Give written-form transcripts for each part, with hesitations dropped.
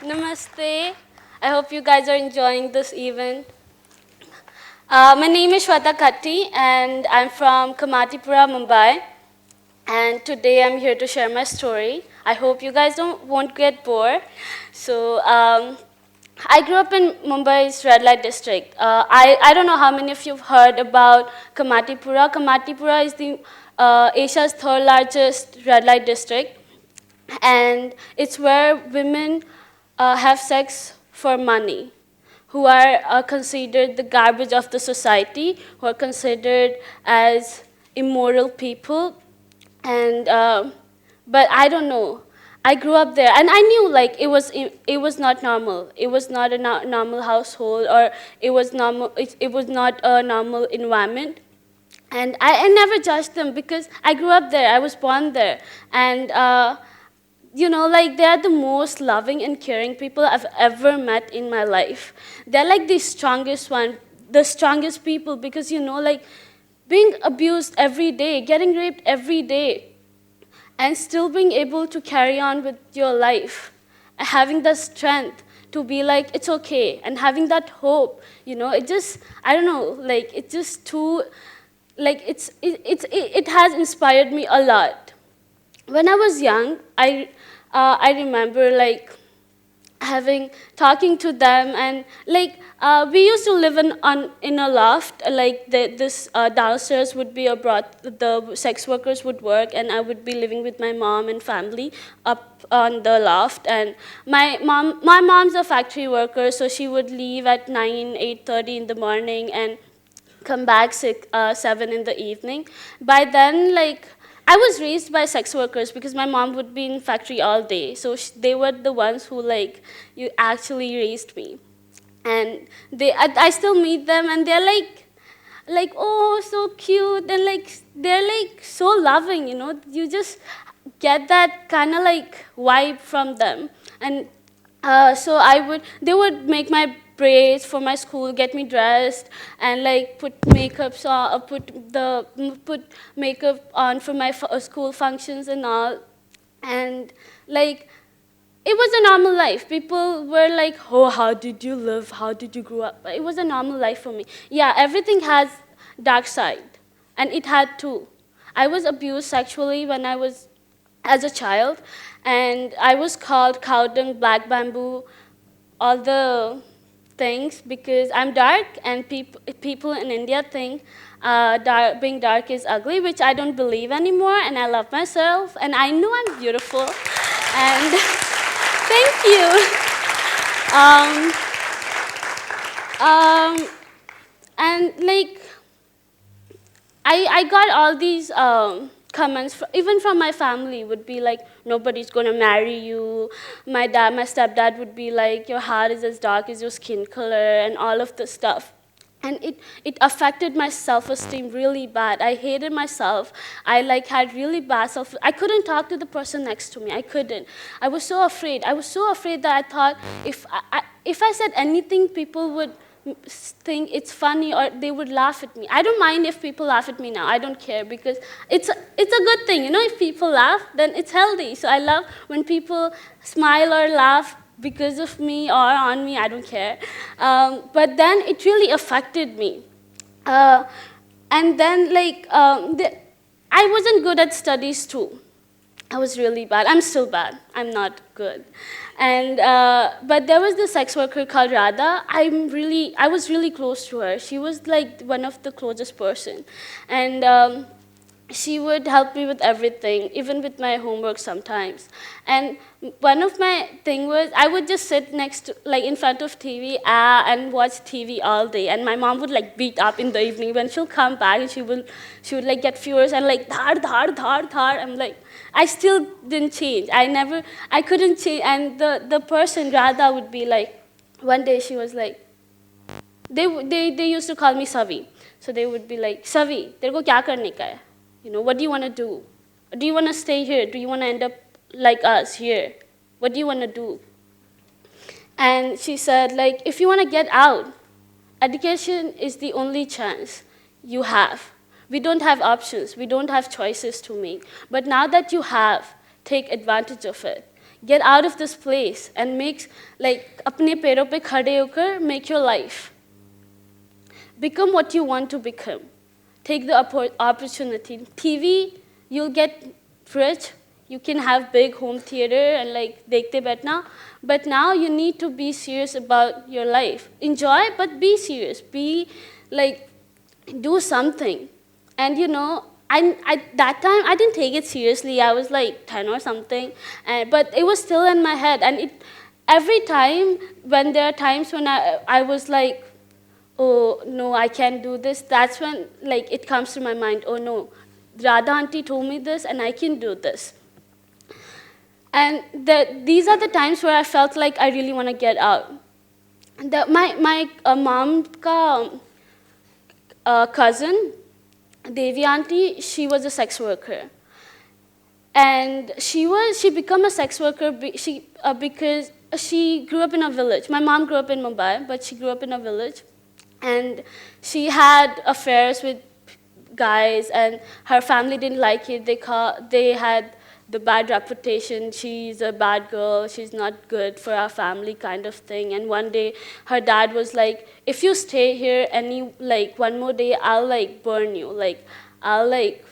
Namaste. I hope you guys are enjoying this event. My name is Shweta Katti and I'm from Kamatipura, Mumbai. And today I'm here to share my story. I hope you guys won't get bored. I grew up in Mumbai's red light district. I don't know how many of you have heard about Kamatipura. Kamatipura is the Asia's third largest red light district, and it's where women have sex for money, who are considered the garbage of the society, who are considered as immoral people. And but I don't know. I grew up there, and I knew like it was not normal. It was not a normal household, or it was normal. It was not a normal environment. And I never judged them because I grew up there. I was born there, and like they are the most loving and caring people I've ever met in my life. They're like the strongest one, the strongest people, because like being abused every day, getting raped every day, and still being able to carry on with your life, having the strength to be like it's okay, and having that hope. It just, I don't know, like it's just too, like it has inspired me a lot. When I was young, I remember like talking to them, and like we used to live in a loft. Like this downstairs would be the sex workers would work, and I would be living with my mom and family up on the loft. And my mom's a factory worker, so she would leave at 8:30 in the morning and come back 7 in the evening. By then, like, I was raised by sex workers because my mom would be in factory all day. So they were the ones who, like, you actually raised me. And I still meet them, and they're like, oh, so cute, and like, they're like so loving, You just get that kind of like vibe from them. And so they would make my braids for my school, get me dressed, and like put put makeup on for my school functions and all. And like, it was a normal life. People were like, oh, how did you live? How did you grow up? It was a normal life for me. Yeah, everything has dark side, and it had too. I was abused sexually when I was as a child, and I was called cow dung, black bamboo, all the things because I'm dark, and people in India think being dark is ugly, which I don't believe anymore, and I love myself, and I know I'm beautiful, and thank you. Um, and like, I got all these comments, even from my family, would be like, nobody's gonna marry you. My stepdad would be like, your hair is as dark as your skin color, and all of this stuff. And it affected my self-esteem really bad. I hated myself. I like had really bad I couldn't talk to the person next to me. I couldn't. I was so afraid. I was so afraid that I thought if I said anything, people would think it's funny, or they would laugh at me. I don't mind if people laugh at me now. I don't care, because it's a good thing. If people laugh, then it's healthy. So I love when people smile or laugh because of me or on me. I don't care. But then it really affected me. And then like I wasn't good at studies too. I was really bad. I'm still bad. I'm not good. And but there was this sex worker called Radha. I was really close to her. She was like one of the closest person, and she would help me with everything, even with my homework sometimes. And one of my thing was I would just sit like in front of TV and watch TV all day. And my mom would like beat up in the evening when she'll come back, and she would like get furious and like dhar dhar dhar dhar. I'm like, I still didn't change. I couldn't change. And the person Radha would be like, one day she was like, they used to call me Savi. So they would be like, Savi, तेरे को क्या करने का है? What do you want to do? Do you want to stay here? Do you want to end up like us here? What do you want to do? And she said, like, if you want to get out, education is the only chance you have. We don't have options. We don't have choices to make. But now that you have, take advantage of it. get out of this place and make, like, अपने पैरों पे खड़े होकर make your life. Become what you want to become. Take the opportunity. TV, you'll get rich. You can have big home theater and like dekhte baithna. But now you need to be serious about your life. Enjoy, but be serious. Be like, do something. And you know, that time I didn't take it seriously. I was like 10 or something, but it was still in my head. And every time when there are times when I was like, oh no, I can't do this, that's when like it comes to my mind, oh no, Radha auntie told me this and I can do this. And these are the times where I felt like I really want to get out. My mom ka cousin, Devi auntie, she was a sex worker. And she became a sex worker because she grew up in a village. My mom grew up in Mumbai, but she grew up in a village. And she had affairs with guys, and her family didn't like it. They had the bad reputation. She's a bad girl. She's not good for our family, kind of thing. And one day, her dad was like, "If you stay here one more day, I'll like burn you. Like, I'll like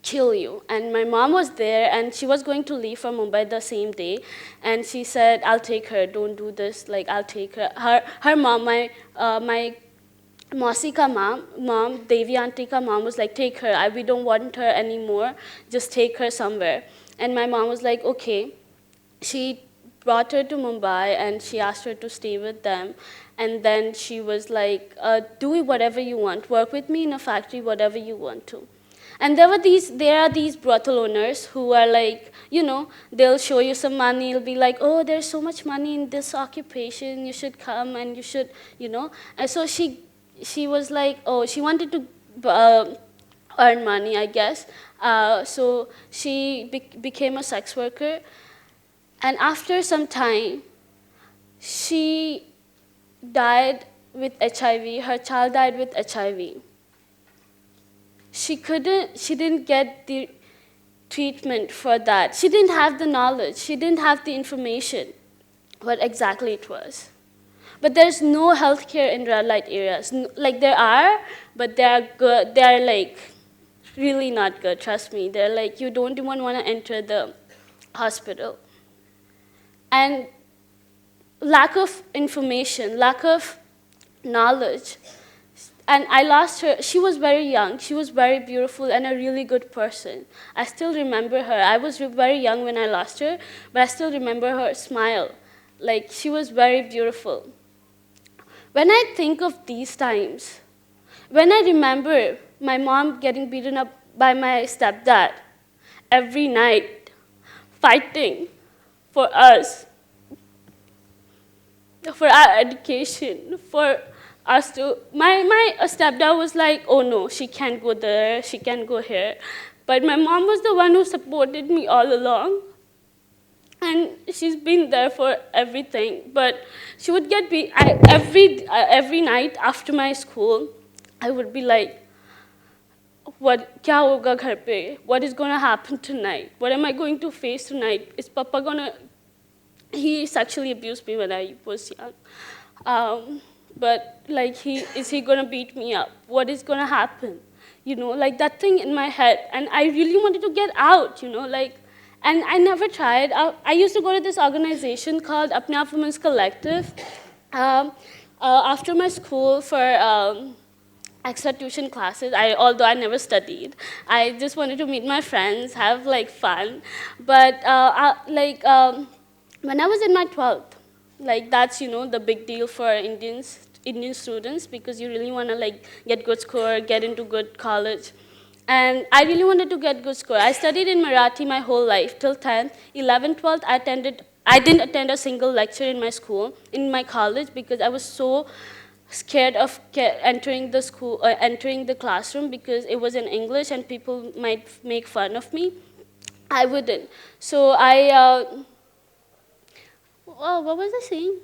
kill you." And my mom was there, and she was going to leave for Mumbai the same day. And she said, "I'll take her. Don't do this. Like, I'll take her." Her mom, my Mausi ka mom, Devi auntie ka mom was like, "Take her. We don't want her anymore. Just take her somewhere." And my mom was like, "Okay." She brought her to Mumbai and she asked her to stay with them. And then she was like, "Do whatever you want. Work with me in a factory, whatever you want to." And there are these brothel owners who are like, you know, they'll show you some money. It'll be like, "Oh, there's so much money in this occupation. You should come and you should, you know." And so she was like, oh, she wanted to earn money, I guess. So she became a sex worker. And after some time, she died with HIV. Her child died with HIV. She didn't get the treatment for that. She didn't have the knowledge. She didn't have the information, what exactly it was. But there's no healthcare in red light areas. Like there are, but they're good. They're like really not good. Trust me. They're like you don't even want to enter the hospital. And lack of information, lack of knowledge. And I lost her. She was very young. She was very beautiful and a really good person. I still remember her. I was very young when I lost her, but I still remember her smile. Like she was very beautiful. When I think of these times, when I remember my mom getting beaten up by my stepdad every night, fighting for us, for our education, for us to, my stepdad was like, "Oh no, she can't go there, she can't go here." But my mom was the one who supported me all along. And she's been there for everything. But she would get beat. Every night after my school, I would be like, kya hoga ghar pe? What is going to happen tonight? What am I going to face tonight? Is Papa going to... He sexually abused me when I was young. But like, is he going to beat me up? What is going to happen? You know, like that thing in my head. And I really wanted to get out, you know, like... And I never tried. I used to go to this organization called Apne Aap Women's Collective. After my school for extra tuition classes, although I never studied, I just wanted to meet my friends, have like fun. But when I was in my 12th, like that's, you know, the big deal for Indian students because you really want to like get good score, get into good college. And I really wanted to get good score. I studied in Marathi my whole life till 10th. 11th, 12th, I didn't attend a single lecture in my school, in my college, because I was so scared of entering the classroom because it was in English and people might make fun of me. I wouldn't. So what was I saying?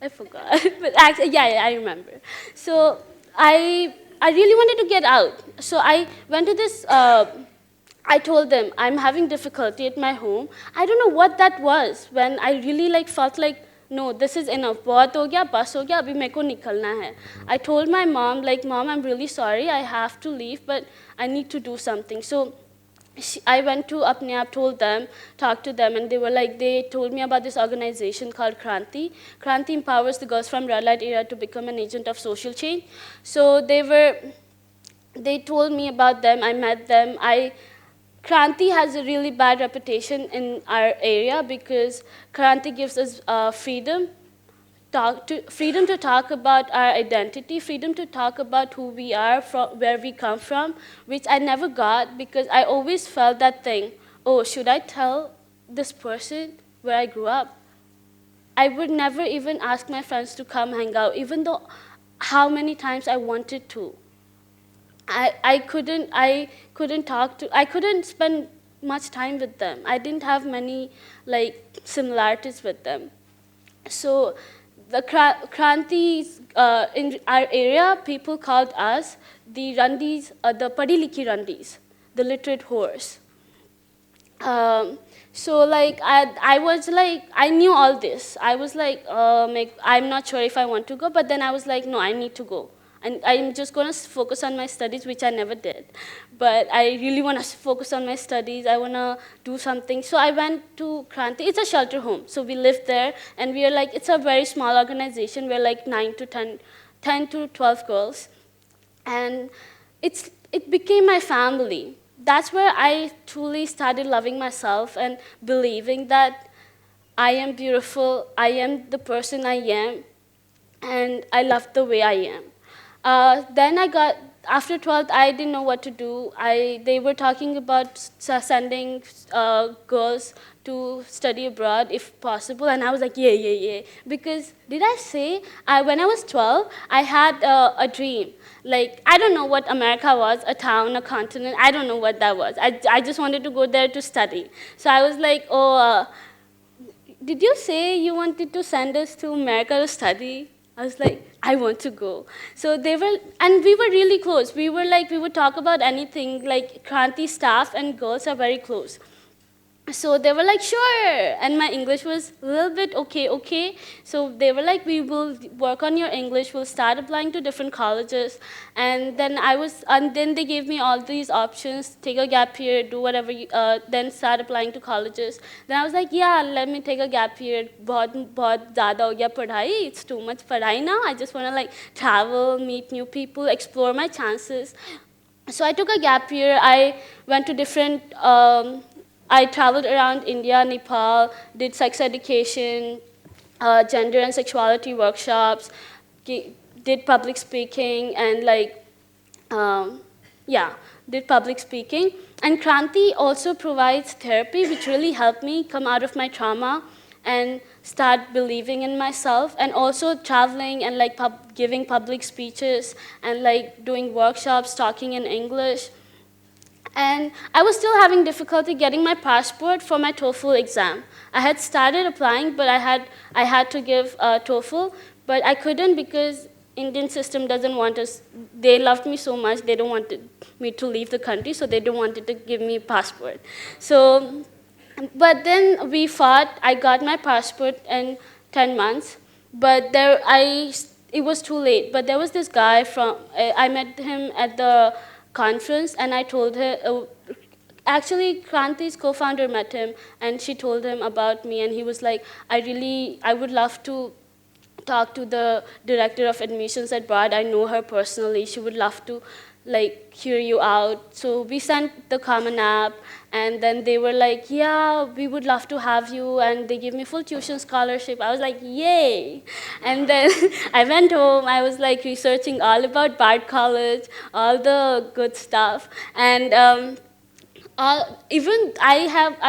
I forgot. But actually, yeah, I remember. So I really wanted to get out. So I went to this I told them I'm having difficulty at my home. I don't know what that was when I really like felt like no, this is enough. बहुत हो गया, बस हो गया, अभी मेरे को निकलना है. I told my mom like, Mom, I'm really sorry, I have to leave, but I need to do something. So I went to Apne Aap, told them, talked to them, and they were like, they told me about this organization called Kranti. Kranti empowers the girls from red light area to become an agent of social change. So they told me about them. I met them. Kranti has a really bad reputation in our area because Kranti gives us freedom to talk about our identity, freedom to talk about who we are, from where we come from, which I never got because I always felt that thing, oh, should I tell this person where I grew up? I would never even ask my friends to come hang out, even though how many times I wanted to. I couldn't spend much time with them. I didn't have many like similarities with them. So the Krantis in our area, people called us the Randis, the Padi Likhi Randis, the literate horse. So like I was like, I knew all this. I was like, I'm not sure if I want to go, but then I was like, no, I need to go. And I'm just going to focus on my studies, which I never did. But I really want to focus on my studies. I want to do something. So I went to Kranti. It's a shelter home. So we lived there, and we are like, it's a very small organization. We're like 10 to 12 girls. And it became my family. That's where I truly started loving myself and believing that I am beautiful, I am the person I am, and I love the way I am. Then after 12th, I didn't know what to do. They were talking about sending girls to study abroad if possible, and I was like, yeah. Because did I say, when I was 12, I had a dream. Like, I don't know what America was, a town, a continent, I don't know what that was. I just wanted to go there to study. So I was like, oh, did you say you wanted to send us to America to study? I was like, I want to go. So they were, and we were really close. We would talk about anything, like Kranti staff and girls are very close. So they were like, sure. And my English was a little bit okay. So they were like, we will work on your English. We'll start applying to different colleges. And then they gave me all these options, take a gap year, do whatever, then start applying to colleges. Then I was like, yeah, let me take a gap year. बहुत ज़्यादा हो गया पढ़ाई. It's too much पढ़ाई now. I just want to like travel, meet new people, explore my chances. So I took a gap year. I went to different, I traveled around India, Nepal, did sex education, gender and sexuality workshops, did public speaking, and did public speaking. And Kranti also provides therapy, which really helped me come out of my trauma and start believing in myself, and also traveling and like giving public speeches and like doing workshops, talking in English. And I was still having difficulty getting my passport for my TOEFL exam. I had started applying, but I had to give TOEFL, but I couldn't because Indian system doesn't want us. They loved me so much, they don't want me to leave the country, so they don't wanted to give me a passport. So, but then we fought. I got my passport in 10 months, but it was too late. But there was this guy I met him at the conference, and I told her, actually Kranti's co-founder met him, and she told him about me, and he was like, I would love to talk to the director of admissions at Bard. I know her personally. She would love to like hear you out. So we sent the Common App, and then they were like, yeah, we would love to have you, and they gave me full tuition scholarship. I was like, yay. And then I went home. I was like researching all about Bard College, all the good stuff, and I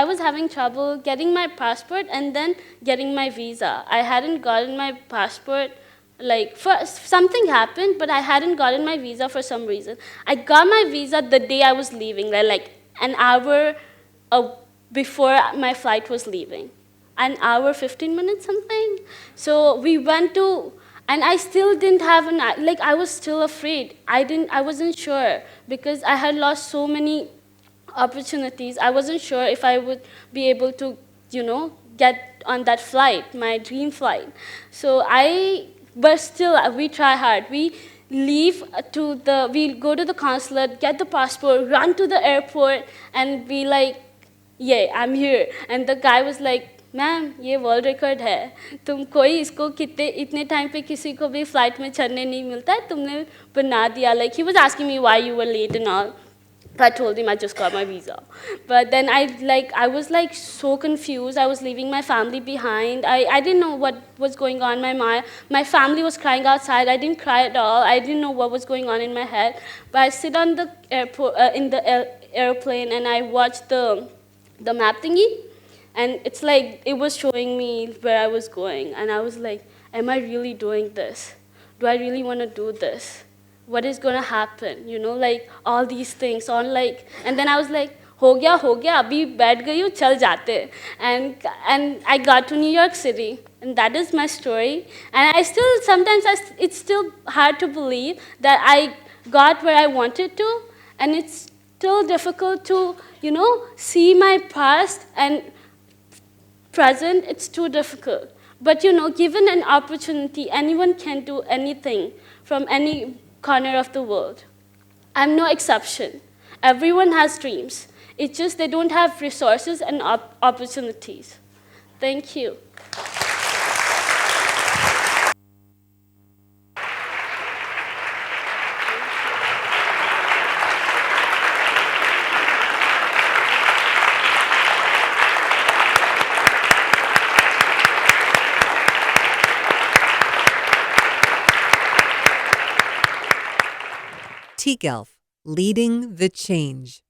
was having trouble getting my passport and then getting my visa. I hadn't gotten my passport. Like, first, something happened, but I hadn't gotten my visa for some reason. I got my visa the day I was leaving, like an hour before my flight was leaving. An hour, 15 minutes, something. So we went to, and I still didn't have I was still afraid. I wasn't sure because I had lost so many opportunities. I wasn't sure if I would be able to, get on that flight, my dream flight. But still, we try hard. We go to the consulate, get the passport, run to the airport, and be like, yeah, I'm here. And the guy was like, ma'am ये world record है, तुम कोई इसको कितने इतने time पे किसी को भी फ्लाइट में चढ़ने नहीं मिलता है, तुमने बना दिया. Like, he was asking me why you were late and all. I told him I just got my visa. But then I was like so confused. I was leaving my family behind. I didn't know what was going on. My family was crying outside. I didn't cry at all. I didn't know what was going on in my head. But I sit on the airport in the airplane and I watched the map thingy, and it's like it was showing me where I was going, and I was like, am I really doing this? Do I really want to do this? What is going to happen? Like all these things on like, and then I was like, हो गया अभी बैठ गई हूँ चल जाते. And I got to New York City, and that is my story. And it's still hard to believe that I got where I wanted to, and it's still difficult to see my past and present. It's too difficult. But given an opportunity, anyone can do anything from any corner of the world. I'm no exception. Everyone has dreams. It's just they don't have resources and opportunities. Thank you. TGELF, leading the change.